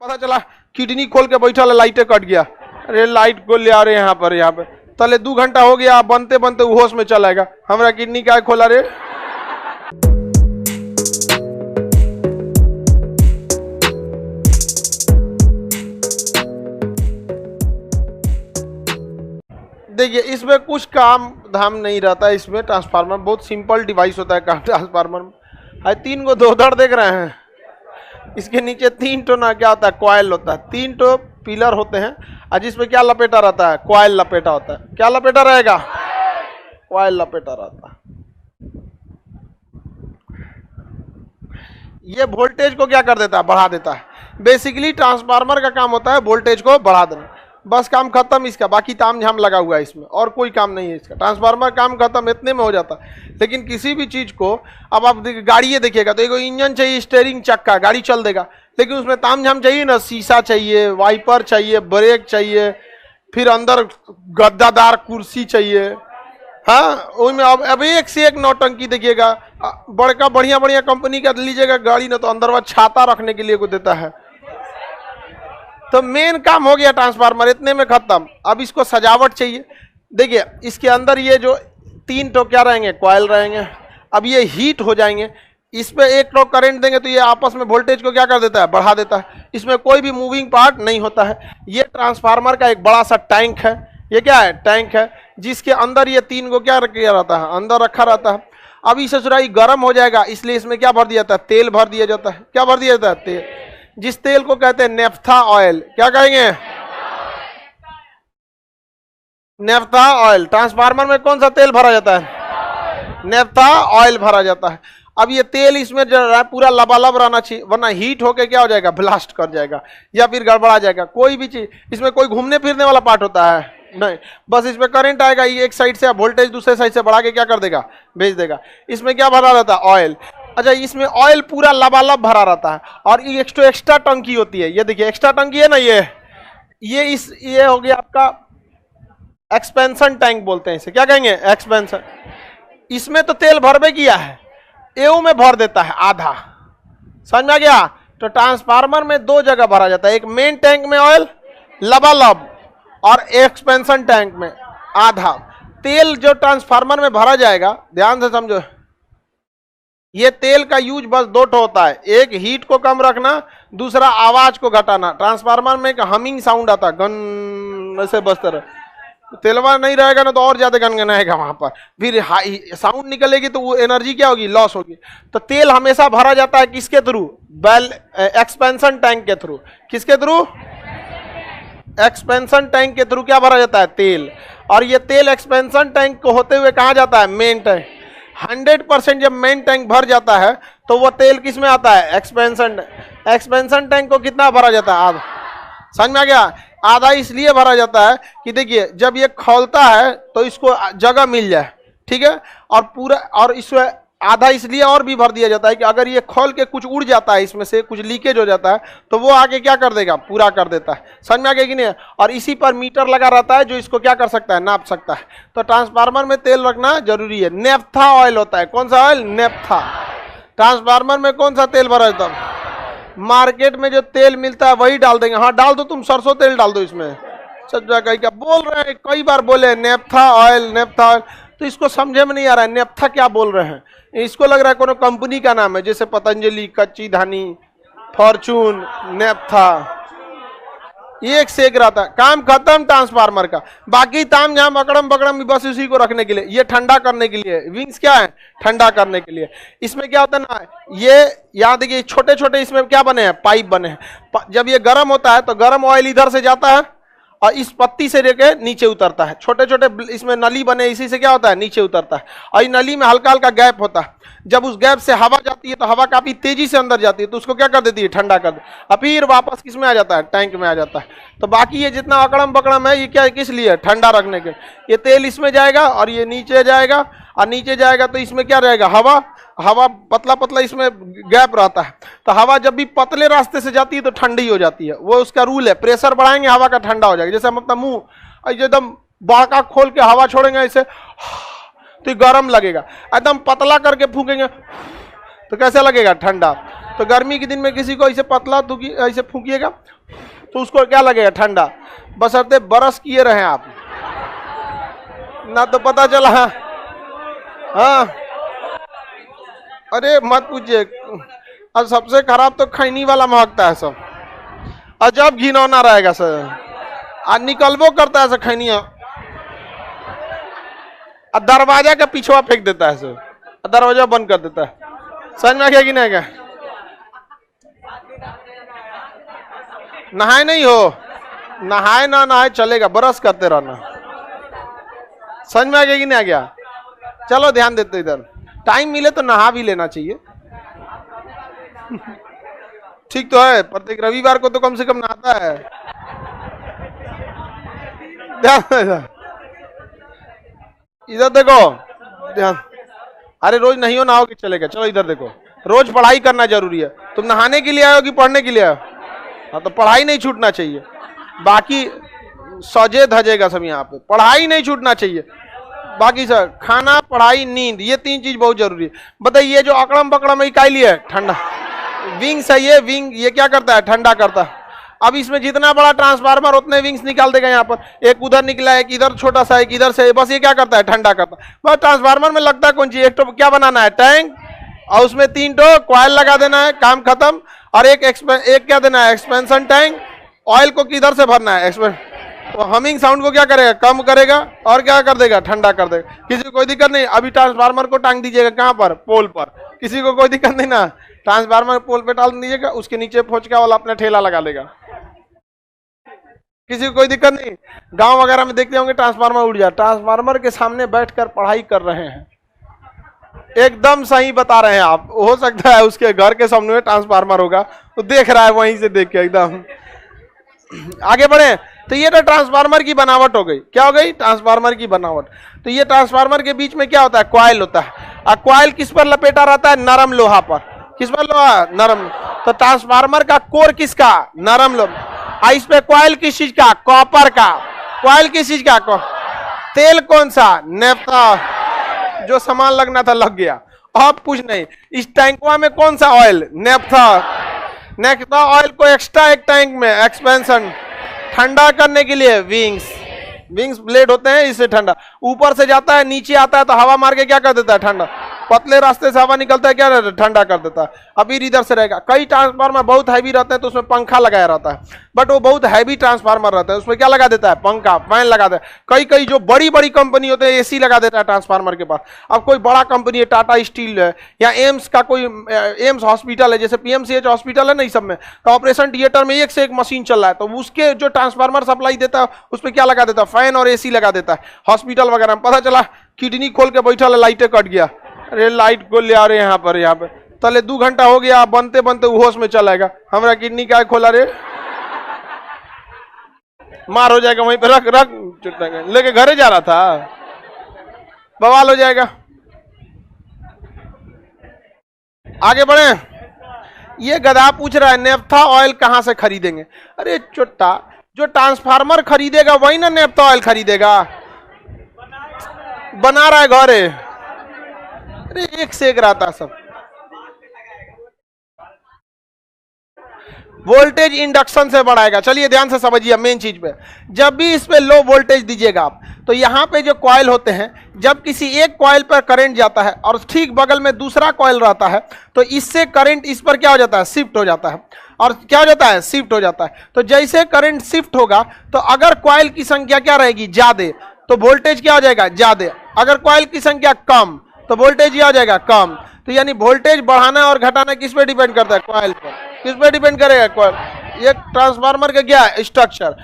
पता चला किडनी खोल के बैठा है, लाइटें कट गया। अरे लाइट को ले आ रहे यहाँ पे तले 2 घंटा हो गया, बनते बनते होश में चला गया, हमारा किडनी क्या खोला रे। देखिए इसमें कुछ काम धाम नहीं रहता है, इसमें ट्रांसफार्मर बहुत सिंपल डिवाइस होता है। ट्रांसफार्मर में 3 गो धोधड़ देख रहे हैं, इसके नीचे 3 टो ना क्या होता है, कॉइल होता है। 3 टो पिलर होते हैं और जिसमें क्या लपेटा रहता है, कॉइल लपेटा होता है। क्या लपेटा रहेगा, कॉइल लपेटा रहता है। ये वोल्टेज को क्या कर देता है, बढ़ा देता है। बेसिकली ट्रांसफार्मर का काम होता है वोल्टेज को बढ़ा देना, बस काम खत्म इसका। बाकी ताम झाम लगा हुआ है इसमें, और कोई काम नहीं है इसका। ट्रांसफार्मर काम खत्म इतने में हो जाता है। लेकिन किसी भी चीज को अब आप गाड़ी देखिएगा तो एक इंजन चाहिए, स्टीयरिंग चक्का, गाड़ी चल देगा, लेकिन उसमें ताम झाम चाहिए ना, शीशा चाहिए, वाइपर चाहिए, ब्रेक चाहिए, फिर अंदर गद्दादार कुर्सी चाहिए। हाँ, उसमें अब एक से एक नौटंकी देखिएगा। बड़का बढ़िया बढ़िया कंपनी का लीजिएगा गाड़ी ना, तो अंदर वह छाता रखने के लिए को देता है। तो मेन काम हो गया ट्रांसफार्मर, इतने में खत्म। अब इसको सजावट चाहिए। देखिए इसके अंदर ये जो 3 टो क्या रहेंगे, कॉइल रहेंगे। अब ये हीट हो जाएंगे, इस पे 1 टो करंट देंगे तो ये आपस में वोल्टेज को क्या कर देता है, बढ़ा देता है। इसमें कोई भी मूविंग पार्ट नहीं होता है। ये ट्रांसफार्मर का एक बड़ा सा टैंक है। ये क्या है, टैंक है, जिसके अंदर ये 3 को क्या किया रहता है, अंदर रखा रहता है। अब इसे ससुराई गर्म हो जाएगा, इसलिए इसमें क्या भर दिया जाता है, तेल भर दिया जाता है। क्या भर दिया जाता है, तेल, जिस तेल को कहते हैं नेफ्था ऑयल। क्या कहेंगे, नेफ्था ऑयल। ट्रांसफार्मर में कौन सा तेल भरा जाता है, नेफ्था ऑयल भरा जाता है। अब ये तेल इसमें जो है पूरा लबालब रहना चाहिए, वरना हीट होके क्या हो जाएगा, ब्लास्ट कर जाएगा या फिर गड़बड़ा जाएगा। कोई भी चीज इसमें कोई घूमने फिरने वाला पार्ट होता है नहीं, बस इसमें करंट आएगा, ये एक साइड से वोल्टेज दूसरे साइड से बढ़ा के क्या कर देगा, भेज देगा। इसमें क्या भरा रहता है, ऑयल। अच्छा, इसमें ऑयल पूरा लबालब भरा रहता है। और ये एक्स्ट्रा टंकी होती है। ये देखिए एक्स्ट्रा टंकी है ना, ये हो गया आपका एक्सपेंशन टैंक बोलते हैं इसे। क्या कहेंगे, एक्सपेंशन। इसमें तो तेल भरबे किया है, एऊ में भर देता है आधा। समझ में आ गया। तो ट्रांसफार्मर में 2 जगह भरा जाता है, एक मेन टैंक में ऑयल लबालब और एक्सपेंशन टैंक में आधा। तेल जो ट्रांसफार्मर में भरा जाएगा, ध्यान से समझो, ये तेल का यूज बस 2 ठो होता है। एक हीट को कम रखना, दूसरा आवाज को घटाना। ट्रांसफार्मर में एक हमिंग साउंड आता है, गन ऐसे बजता रहे। तेलवा नहीं रहेगा ना तो और ज्यादा गनगनाएगा वहां पर, फिर हाई साउंड निकलेगी तो वो एनर्जी क्या होगी, लॉस होगी। तो तेल हमेशा भरा जाता है किसके थ्रू, एक्सपेंशन टैंक के थ्रू। किसके थ्रू, एक्सपेंशन टैंक के थ्रू क्या भरा जाता है, तेल। और ये तेल एक्सपेंशन टैंक को होते हुए कहाँ जाता है, मेन टैंक। 100% जब मेन टैंक भर जाता है तो वो तेल किस में आता है, एक्सपेंशन। एक्सपेंशन टैंक को कितना भरा जाता है, आधा। समझ में आ गया। आधा इसलिए भरा जाता है कि देखिए जब ये खोलता है तो इसको जगह मिल जाए, ठीक है। और पूरा, और इसमें आधा इसलिए और भी भर दिया जाता है कि अगर ये खोल के कुछ उड़ जाता है, इसमें से कुछ लीकेज हो जाता है, तो वो आगे क्या कर देगा, पूरा कर देता है। समझ में आ गया कि नहीं। और इसी पर मीटर लगा रहता है जो इसको क्या कर सकता है, नाप सकता है। तो ट्रांसफार्मर में तेल रखना जरूरी है। नेफ्था ऑयल होता है, कौन सा ऑयल, नेफ्था। ट्रांसफार्मर में कौन सा तेल भरा जाता है, मार्केट में जो तेल मिलता है वही डाल देंगे। हाँ डाल दो, तुम सरसों तेल डाल दो इसमें। सब जगह क्या बोल रहे हैं, कई बार बोले नेफ्था ऑयल, नेफ्था ऑयल, तो इसको समझे में नहीं आ रहा है नेफ्था क्या बोल रहे हैं। इसको लग रहा है कोनो कंपनी का नाम है, जैसे पतंजलि, कच्ची धानी, फॉर्चून, नेफ्था। एक से एक रहता है, काम खत्म ट्रांसफार्मर का। बाकी ताम झाम अकड़म बकड़म बस उसी को रखने के लिए, ये ठंडा करने के लिए। विंग्स क्या है, ठंडा करने के लिए। इसमें क्या होता है ना, ये यहाँ देखिए छोटे छोटे इसमें क्या बने हैं, पाइप बने हैं। जब ये गर्म होता है तो गर्म ऑयल इधर से जाता है और इस पत्ती से लेके नीचे उतरता है। छोटे छोटे इसमें नली बने, इसी से क्या होता है, नीचे उतरता है। और इस नली में हल्का हल्का गैप होता है। जब उस गैप से हवा जाती है तो हवा काफी तेजी से अंदर जाती है, तो उसको क्या कर देती है, ठंडा कर दे। और फिर वापस किस में आ जाता है, टैंक में आ जाता है। तो बाकी ये जितना अकड़म बकड़म है ये क्या है, किस लिए, ठंडा रखने के। ये तेल इसमें जाएगा और ये नीचे जाएगा, और नीचे जाएगा तो इसमें क्या रहेगा, हवा। हवा पतला पतला इसमें गैप रहता है। तो हवा जब भी पतले रास्ते से जाती है तो ठंडी हो जाती है, वो उसका रूल है। प्रेशर बढ़ाएंगे हवा का ठंडा हो जाएगा। जैसे हम अपना मुंह एकदम बाका खोल के हवा छोड़ेंगे ऐसे तो गर्म लगेगा, एकदम पतला करके फूकेंगे तो कैसे लगेगा, ठंडा। तो तो गर्मी के दिन में किसी को ऐसे पतला ऐसे फूकिएगा तो उसको क्या लगेगा? ठंडा। बशर्ते बरस किए रहे आप ना, तो पता चला। हाँ, अरे मत पूछिए। और सबसे खराब तो खैनी वाला महकता है सब, अजब घिनौना रहेगा सर। आज निकलबो करता है सर खैनिया, और दरवाजा का पिछवा फेंक देता है सर, दरवाजा बंद कर देता है। समझ में क्या कि नहीं? क्या नहाए नहीं हो? नहाए ना नहाए चलेगा, ब्रश करते रहना। समझ में आ गया कि नहीं आ गया? चलो ध्यान देते, इधर टाइम मिले तो नहा भी लेना चाहिए। ठीक तो है, प्रत्येक रविवार को तो कम से कम नहाता है। ध्यान, इधर देखो, ध्यान। अरे रोज नहीं हो नहाओगे चलेगा। चलो इधर देखो, रोज पढ़ाई करना जरूरी है। तुम नहाने के लिए आए हो कि पढ़ने के लिए आए हो? हाँ, तो पढ़ाई नहीं छूटना चाहिए। बाकी सजे धजेगा सब यहाँ पे, पढ़ाई नहीं छूटना चाहिए। बाकी सर खाना, पढ़ाई, नींद, ये 3 चीज बहुत जरूरी है। बताइए जो अकड़म बकड़म इकाई लिया है, ठंडा विंग्स है ये, विंग ये क्या करता है? ठंडा करता है। अब इसमें जितना बड़ा ट्रांसफार्मर उतने विंग्स निकाल देगा। यहाँ पर एक उधर निकला, एक इधर छोटा सा, एक इधर से, बस ये क्या करता है? ठंडा करता है। बस ट्रांसफार्मर में लगता है कौन चीज? एक तो क्या बनाना है? टैंक, और उसमें 3 तो कॉइल लगा देना है, काम खत्म। और एक क्या देना है? Expansion tank. ऑयल को किधर से भरना है? तो हमिंग साउंड को क्या करेगा? कम करेगा, और क्या कर देगा? ठंडा कर देगा। किसी को कोई दिक्कत नहीं। अभी ट्रांसफार्मर को टांग दीजिएगा कहाँ पर? पोल पर। किसी को कोई दिक्कत नहीं ना, ट्रांसफार्मर पोल पे टांग दीजिएगा, उसके नीचे फोचका वाला अपना ठेला लगा लेगा। किसी को कोई दिक्कत नहीं। गांव वगैरह में देखते होंगे ट्रांसफार्मर उड़ जाए, ट्रांसफार्मर के सामने बैठकर पढ़ाई कर रहे हैं। एकदम सही बता रहे हैं आप। हो सकता है उसके घर के सामने में ट्रांसफार्मर होगा, तो देख रहा है वहीं से देख के एकदम। आगे बढ़े तो ये तो ट्रांसफार्मर की बनावट हो गई। क्या हो गई? ट्रांसफार्मर की बनावट। तो ये ट्रांसफार्मर के बीच में क्या होता है? कॉइल होता है। और कॉइल किस पर लपेटा रहता है? नरम लोहा पर। किस पर? लोहा, नरम। तो ट्रांसफार्मर का कोर किसका? नरम लोहा। इस पे कॉइल किस चीज का? कॉपर का। कॉइल किस चीज का? तेल कौन सा? नेफ्था। जो सामान लगना था लग गया, अब कुछ नहीं। इस टैंकवा में कौन सा ऑयल? नेफ्था। नेफ्था ऑयल को एक्स्ट्रा एक टैंक में एक्सपेंशन, ठंडा करने के लिए विंग्स ब्लेड होते हैं, इससे ठंडा। ऊपर से जाता है, नीचे आता है तो हवा मार के क्या कर देता है? ठंडा। पतले रास्ते से हवा निकलता है, क्या रहता है? ठंडा कर देता है। अब इधर से रहेगा। कई ट्रांसफार्मर बहुत हैवी रहते हैं तो उसमें पंखा लगाया रहता है, बट वो बहुत हैवी ट्रांसफार्मर रहता है, उसमें क्या लगा देता है? पंखा, फैन लगा देता है। कई जो बड़ी बड़ी कंपनी होते हैं एसी लगा देता है ट्रांसफार्मर के पास। अब कोई बड़ा कंपनी है, टाटा स्टील है, या एम्स का कोई एम्स हॉस्पिटल है, जैसे पीएमसीएच हॉस्पिटल है ना, इस सब में तो ऑपरेशन थिएटर में एक से एक मशीन चल रहा है, तो उसके जो ट्रांसफार्मर सप्लाई देता है उस पर क्या लगा देता है? फैन और एसी लगा देता है। हॉस्पिटल वगैरह में पता चला किडनी खोल के बैठा, लाइटें कट गया, अरे लाइट को ले आ रहे यहाँ पे तले 2 घंटा हो गया, बनते बनते होश में चलाएगा, हमारा किडनी क्या खोला रे, मार हो जाएगा वहीं पे, रख लेके घरे जा रहा था, बवाल हो जाएगा। आगे बढ़े। ये गधा पूछ रहा है नेफ्था ऑयल कहां से खरीदेंगे? अरे चुट्टा, जो ट्रांसफार्मर खरीदेगा वही ना नेफ्था ऑयल खरीदेगा, बना रहा है घरे। अरे एक से एक रहता सब। वोल्टेज इंडक्शन से बढ़ाएगा। चलिए ध्यान से समझिए मेन चीज पे। जब भी इस पे लो वोल्टेज दीजिएगा आप, तो यहाँ पे जो कॉइल होते हैं, जब किसी एक कॉइल पर करंट जाता है और ठीक बगल में दूसरा कॉइल रहता है, तो इससे करंट इस पर क्या हो जाता है? शिफ्ट हो जाता है। और क्या हो जाता है? शिफ्ट हो जाता है। तो जैसे करंट शिफ्ट होगा, तो अगर कॉइल की संख्या क्या रहेगी? ज्यादा, तो वोल्टेज क्या हो जाएगा? ज्यादा। अगर कॉइल की संख्या कम, तो वोल्टेज क्या हो जाएगा? कम। तो यानी वोल्टेज बढ़ाना और घटाना किस पे डिपेंड करता है? कॉइल पर। किस पे डिपेंड करेगा? कॉइल। ये ट्रांसफार्मर का क्या है? स्ट्रक्चर।